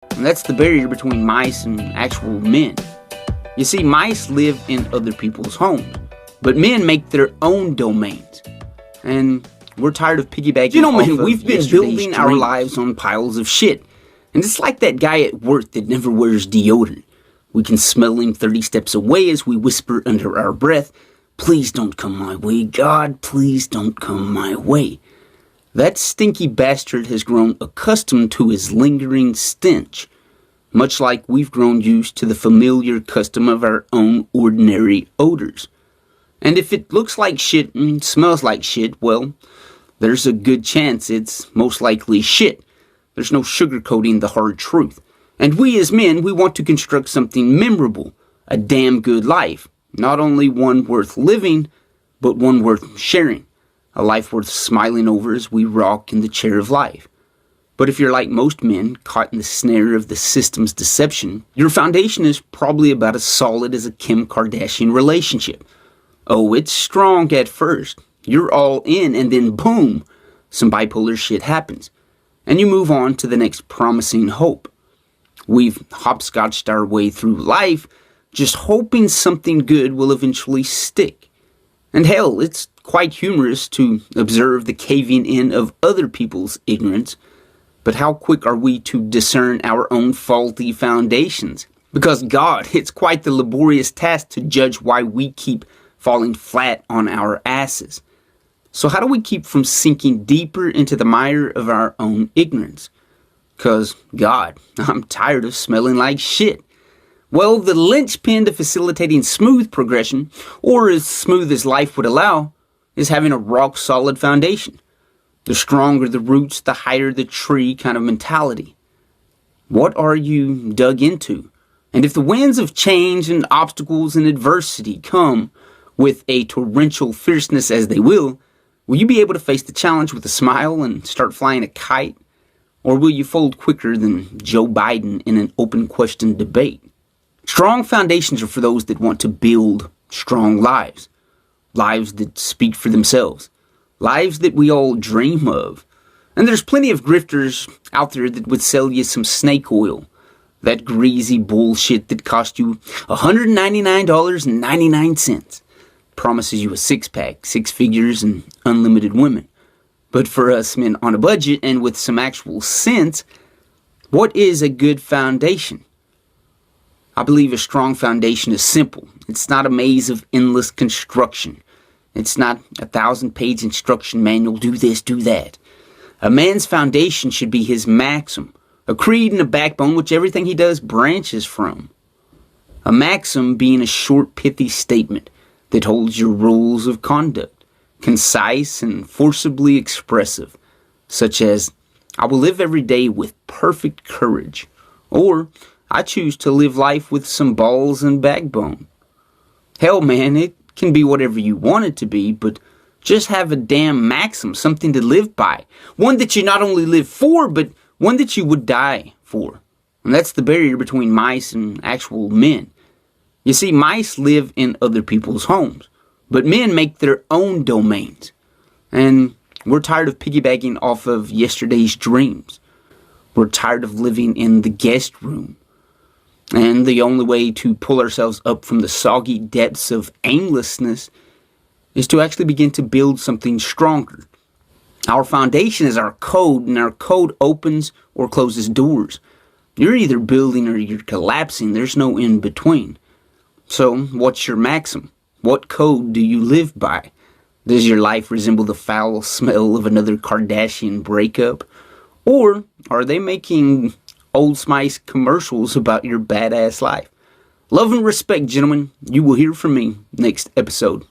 And that's the barrier between mice and actual men. You see, mice live in other people's homes, but men make their own domains. And we're tired of piggybacking. You know, man, we've been building our lives on piles of shit. And it's like that guy at work that never wears deodorant. We can smell him 30 steps away as we whisper under our breath, "Please don't come my way, God, please don't come my way." That stinky bastard has grown accustomed to his lingering stench, much like we've grown used to the familiar custom of our own ordinary odors. And if it looks like shit and smells like shit, well, there's a good chance it's most likely shit. There's no sugarcoating the hard truth. And we as men, we want to construct something memorable, a damn good life. Not only one worth living, but one worth sharing. A life worth smiling over as we rock in the chair of life. But if you're like most men, caught in the snare of the system's deception, your foundation is probably about as solid as a Kim Kardashian relationship. Oh, it's strong at first. You're all in, and then boom, some bipolar shit happens. And you move on to the next promising hope. We've hopscotched our way through life, just hoping something good will eventually stick. And hell, it's quite humorous to observe the caving in of other people's ignorance, but how quick are we to discern our own faulty foundations? Because God, it's quite the laborious task to judge why we keep falling flat on our asses. So how do we keep from sinking deeper into the mire of our own ignorance? Because, God, I'm tired of smelling like shit. Well, the linchpin to facilitating smooth progression, or as smooth as life would allow, is having a rock-solid foundation. The stronger the roots, the higher the tree kind of mentality. What are you dug into? And if the winds of change and obstacles and adversity come with a torrential fierceness as they will you be able to face the challenge with a smile and start flying a kite? Or will you fold quicker than Joe Biden in an open question debate? Strong foundations are for those that want to build strong lives. Lives that speak for themselves. Lives that we all dream of. And there's plenty of grifters out there that would sell you some snake oil. That greasy bullshit that cost you $199.99. Promises you a six-pack, six figures, and unlimited women. But for us men on a budget and with some actual sense, what is a good foundation? I believe a strong foundation is simple. It's not a maze of endless construction. It's not a 1,000-page instruction manual, do this, do that. A man's foundation should be his maxim, a creed and a backbone which everything he does branches from. A maxim being a short, pithy statement that holds your rules of conduct, concise and forcibly expressive, such as, I will live every day with perfect courage, or I choose to live life with some balls and backbone. Hell, man, it can be whatever you want it to be, but just have a damn maxim, something to live by. One that you not only live for, but one that you would die for. And that's the barrier between mice and actual men. You see, mice live in other people's homes, but men make their own domains. And we're tired of piggybacking off of yesterday's dreams. We're tired of living in the guest room. And the only way to pull ourselves up from the soggy depths of aimlessness is to actually begin to build something stronger. Our foundation is our code, and our code opens or closes doors. You're either building or you're collapsing. There's no in between. So, what's your maxim? What code do you live by? Does your life resemble the foul smell of another Kardashian breakup? Or are they making Old Spice commercials about your badass life? Love and respect, gentlemen. You will hear from me next episode.